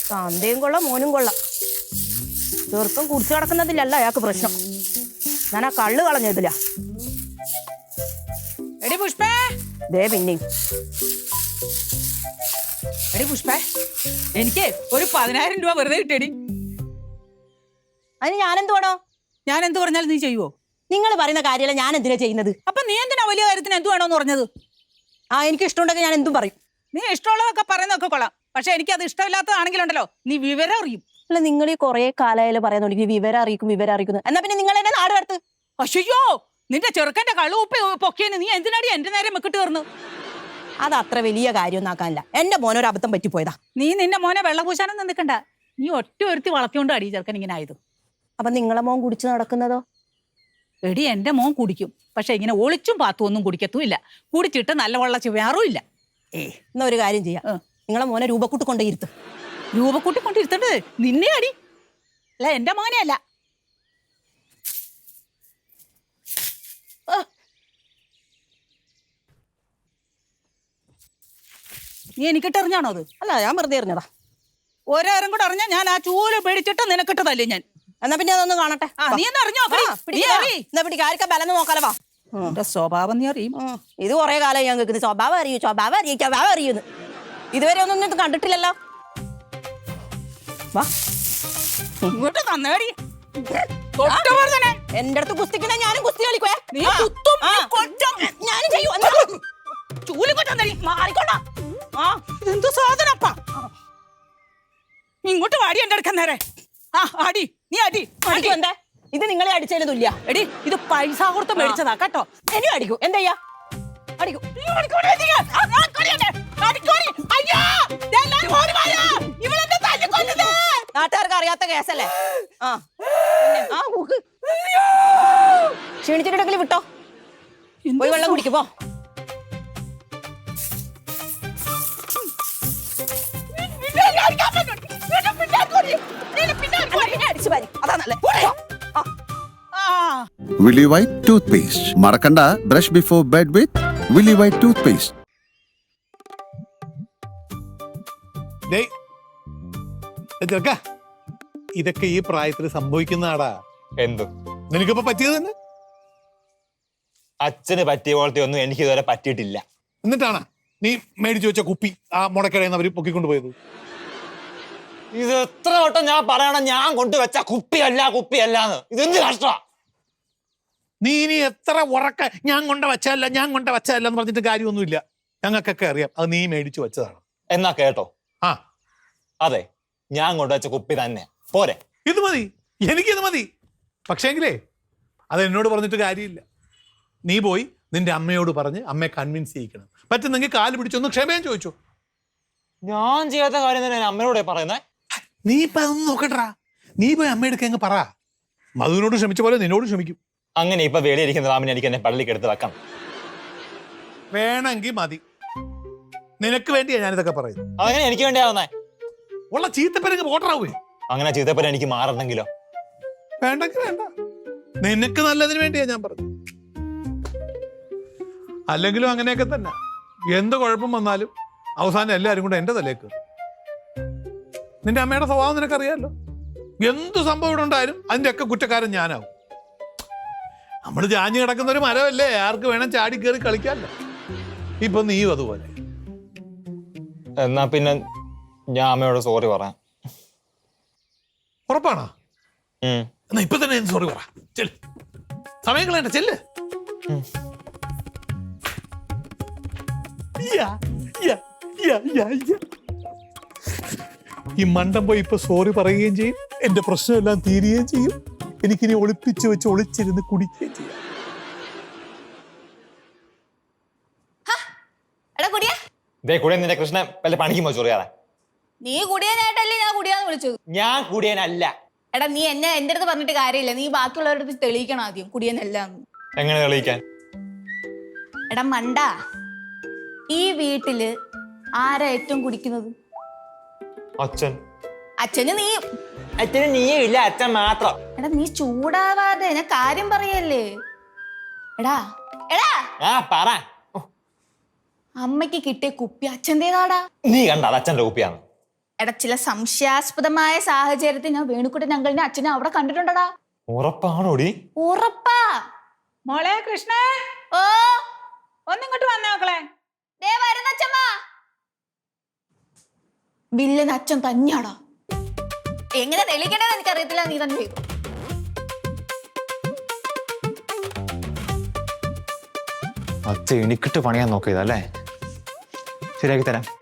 തന്തയും കൊള്ളാം മോനും കൊള്ളാം. ചെറുക്കം കുടിച്ചു കിടക്കുന്നതിലല്ല അയാൾക്ക് പ്രശ്നം. ഞാൻ ആ കള്ള് കളഞ്ഞതില്ല. എടി പുഷ്പേ, ദേ പിന്നെയും. എടി പുഷ്പേ, എനിക്ക് ഒരു 10,000 രൂപ വെറുതെ കിട്ടിയടി. അതിന് ഞാനെന്ത് വേണോ? ഞാൻ എന്ത് പറഞ്ഞാലും നീ ചെയ്യുവോ? നിങ്ങൾ പറയുന്ന കാര്യമല്ല ഞാൻ എന്തിനാ ചെയ്യുന്നത്. അപ്പൊ നീ എന്തിനാ വലിയ കാര്യത്തിന് എന്ത് വേണോന്ന് പറഞ്ഞത്? എനിക്ക് ഇഷ്ടമുണ്ടെങ്കിൽ ഞാൻ എന്തും പറയും. നീ ഇഷ്ടമുള്ളതൊക്കെ പറയുന്നതൊക്കെ കൊള്ളാം, പക്ഷെ എനിക്ക് അത് ഇഷ്ടമില്ലാത്തതാണെങ്കിലുണ്ടല്ലോ നീ വിവരം അറിയും. അല്ല, നിങ്ങൾ ഈ കുറെ കാലമായാലും പറയുന്നുണ്ട് വിവരം അറിയിക്കും എന്നാ പിന്നെ നിങ്ങൾ എന്നെ നാട് കടത്ത്. അയ്യോ, നിന്റെ ചെറുക്കന്റെ കള്ളുപ്പി പൊക്കിയെന്ന് നീ എന്തിനാടി എന്റെ നേരെ മെക്കിട്ട് കയറുന്നു? അത് അത്ര വലിയ കാര്യമൊന്നും ആക്കാനില്ല. എന്റെ മോനൊരു അബദ്ധം പറ്റിപ്പോയതാ. നീ നിന്റെ മോനെ വെള്ളപൂശാനൊന്നും നിൽക്കണ്ട. നീ ഒറ്റ ഒരുത്തി വളർത്തിയോണ്ട് അടി ചെറുക്കൻ ഇങ്ങനെ ആയത്. അപ്പൊ നിങ്ങളെ മോൻ കുടിച്ചു നടക്കുന്നതോ? എടി എന്റെ മോൻ കുടിക്കും, പക്ഷെ ഇങ്ങനെ ഒളിച്ചും പാത്തും ഒന്നും കുടിക്കത്തുമില്ല. കുടിച്ചിട്ട് നല്ല വെള്ള വേറും ഇല്ല. എന്നാ ഒരു കാര്യം ചെയ്യാം, നിങ്ങളെ മോനെ രൂപക്കൂട്ട് കൊണ്ടേയിരുത്ത്. രൂപക്കൂട്ടി കൊണ്ടിരുത്തണ്ട് നിന്നെ അടി, അല്ല എന്റെ മോനെ അല്ല. നീ എനിക്കിട്ട് എറിഞ്ഞാണോ അത്? അല്ല, ഞാൻ വെറുതെ എറിഞ്ഞതാ. ഒരേരം കൂടെ അറിഞ്ഞാ ഞാൻ ആ ചൂല് പേടിച്ചിട്ട് നിനക്കിട്ടതല്ലേ ഞാൻ. എന്നാ പിന്നെ അതൊന്ന് കാണട്ടെ. നീ ഒന്ന് അറിഞ്ഞോ? ആർക്കാ ബലന്ന് നോക്കാലോ. വാ. എന്റെ സ്വഭാവം നീ അറിയും. ഇത് കുറെ കാലം ഞാൻ കേൾക്കുന്നത് സ്വഭാവം അറിയുന്നു. ഇതുവരെ ഒന്നും ഇത് കണ്ടിട്ടില്ലല്ലോ. വാ ഇങ്ങോട്ട് തന്നേടി. എന്റെ അടുത്ത് കുസ്തിക്കണേ ഞാനും കുസ്തി കളിക്കുവേ. ഞാനും ചെയ്യൂ. ചൂല് കൊണ്ടേ മാറിക്കൊണ്ടാ. ഇതെന്തു സാധനപ്പാ? ഇങ്ങോട്ട് വാടി എന്റെ അടുക്കാൻ നേരെ. അടി, നീ അടി. എന്താ ഇത്? നിങ്ങളെ അടിച്ചതിന് തുല്യ. എടി, ഇത് പൈസ കൊടുത്ത് മേടിച്ചതാ കേട്ടോ. ഇനി അടിക്കൂ. എന്താ അടിക്കൂ. നാട്ടുകാർക്ക് അറിയാത്ത കേസല്ലേ? ക്ഷീണിച്ചിട്ടുണ്ടെങ്കിൽ വിട്ടോ, പോയി വെള്ളം കുടിക്കുമ്പോ. Willy White toothpaste. Marakanda, brush before bed with Willy White toothpaste. ഇതൊക്കെ ഈ പ്രായത്തിൽ സംഭവിക്കുന്നതാടാ. എന്ത്? നിനക്കിപ്പോ പറ്റിയത് തന്നെ. അച്ഛന് പറ്റിയ പോലത്തെ ഒന്നും എനിക്ക് ഇതുവരെ പറ്റിയിട്ടില്ല. എന്നിട്ടാണ് നീ മേടിച്ചു വെച്ച കുപ്പി ആ മുടക്കടയെന്ന് അവര് പൊക്കിക്കൊണ്ടുപോയത്. ഇത് എത്ര വട്ടം ഞാൻ പറയണം, ഞാൻ കൊണ്ടുവച്ച കുപ്പിയല്ലാന്ന്. ഇതെന്ത് കഷ്ടാ. നീ ഇനി എത്ര ഉറക്ക ഞാൻ കൊണ്ട വച്ചല്ല എന്ന് പറഞ്ഞിട്ട് കാര്യമൊന്നുമില്ല. ഞങ്ങൾക്കൊക്കെ അറിയാം അത് നീ മേടിച്ചു വെച്ചതാണ്. എന്നാ കേട്ടോ. ആ അതെ, ഞാൻ കൊണ്ടുവച്ച കുപ്പി തന്നെ പോരെ. ഇത് മതി, എനിക്കിത് മതി. പക്ഷേങ്കിലേ അത് എന്നോട് പറഞ്ഞിട്ട് കാര്യമില്ല. നീ പോയി നിന്റെ അമ്മയോട് പറഞ്ഞ് അമ്മയെ കൺവിൻസ് ചെയ്യിക്കണം. പറ്റുന്നെങ്കിൽ കാല് പിടിച്ചൊന്ന് ക്ഷമയും ചോദിച്ചു. ഞാൻ ചെയ്യാത്ത കാര്യം തന്നെ അമ്മയോടെ പറയുന്നേ. നീ ഇപ്പൊ അതൊന്നും നോക്കട്ടാ. നീ പോയി അമ്മയുടെ അങ്ങ് പറ. മധുവിനോട് ക്ഷമിച്ച പോലെ നിന്നോട് ക്ഷമിക്കും. അങ്ങനെ ഇപ്പൊ വേളിയിരിക്കുന്ന റാമിനെ എനിക്ക് എന്നെ പള്ളിക്ക് എടുത്ത് വെക്കണം. വേണമെങ്കിൽ മതി. നിനക്ക് വേണ്ടിയാ ഞാനിതൊക്കെ പറയുന്നത്. അതങ്ങനെ എനിക്ക് വേണ്ടിയാവുന്നേ. ഉള്ള ചീത്തപ്പനങ്ങ് പോട്ടറാവേ. അങ്ങനെ ചീത്തപ്പന എനിക്ക് മാറണമെങ്കിലോ? വേണ്ടെങ്കിൽ വേണ്ട. നിനക്ക് നല്ലതിന് വേണ്ടിയാ ഞാൻ പറഞ്ഞു. അല്ലെങ്കിലും അങ്ങനെയൊക്കെ തന്നെ. എന്ത് കുഴപ്പം വന്നാലും അവസാനം എല്ലാവരും കൂടെ എന്റെ തലേക്ക്. നിന്റെ അമ്മയുടെ സ്വഭാവം നിനക്കറിയാമല്ലോ. എന്ത് സംഭവം ഇവിടെ ഉണ്ടായാലും അതിന്റെ ഒക്കെ കുറ്റക്കാരൻ ഞാനാവും. നമ്മൾ ചാഞ്ഞു കിടക്കുന്ന ഒരു മരമല്ലേ, ആർക്ക് വേണം ചാടി കയറി കളിക്കാമല്ലോ. ഇപ്പൊ നീയും അതുപോലെ. എന്നാ പിന്നെ ഞാൻ അമ്മയോട് സോറി പറയാം. ഉറപ്പാണോ? എന്നാ ഇപ്പൊ തന്നെ സോറി പറ. ചെല്ല്, സമയം കളയണ്ട, ചെല്ല്. ഈ മണ്ടം പോയി ഇപ്പൊ സോറി പറയുകയും ചെയ്യും, എന്റെ പ്രശ്നമെല്ലാം തീരുകയും ചെയ്യും. എനിക്കിനി ഒളിപ്പിച്ച് വെച്ച് ഒളിച്ചിരുന്ന് കുടിക്കുകയും ചെയ്യാം. നിന്റെ കൃഷ്ണൻ വല്ല പണിക്കുമ്പോ ചൊറിയാറ. നീ കുടിയനായിട്ടല്ലേ ഞാൻ കുടിയാന്ന് വിളിച്ചത്? ഞാൻ കുടിയനല്ല. എടാ, നീ എന്റെ അടുത്ത് പറഞ്ഞിട്ട് കാര്യമില്ല. നീ ബാക്കിയുള്ളവരുടെ അടുത്ത് തെളിയിക്കണം ആദ്യം കുടിയനല്ല. എങ്ങനെ തെളിയിക്കാൻ? എടാ മണ്ട, ഈ വീട്ടില് ആരാ ഏറ്റവും കുടിക്കുന്നത്? അച്ഛൻ. അച്ഛന് നീ. അച്ഛന് നീയും ഇല്ല, അച്ഛൻ മാത്രം. എടാ നീ ചൂടാവാതെ, ഞാൻ കാര്യം പറയല്ലേ. എടാ എടാ പറ. അമ്മയ്ക്ക് കിട്ടിയ കുപ്പി അച്ഛൻ്റെതാടാ. നീ കണ്ട അത് അച്ഛന്റെ കുപ്പിയാണ്? എടാ, ചില സംശയാസ്പദമായ സാഹചര്യത്തിൽ ഞാൻ വേണുക്കുട്ടൻ അങ്കിളിനെ അച്ഛനെ അവിടെ കണ്ടിട്ടുണ്ടടാ. ഉറപ്പാണോടി? ഉറപ്പാ. മോളെ കൃഷ്ണ, ഓ, ഒന്നിങ്ങോട്ട് വന്നേ മക്കളെ. ദേ വരുന്ന അച്ഛമ്മ. വില്ലൻ അച്ഛൻ തന്നെയാടാ. എങ്ങനെ തെളിയിക്കണേന്ന് എനിക്കറിയത്തില്ല, നീ തന്നെ ചെയ്തു. അച്ഛ എനിക്കിട്ട് പണിയാൻ നോക്കിയതല്ലേ? ശരിയാക്കി തരാം.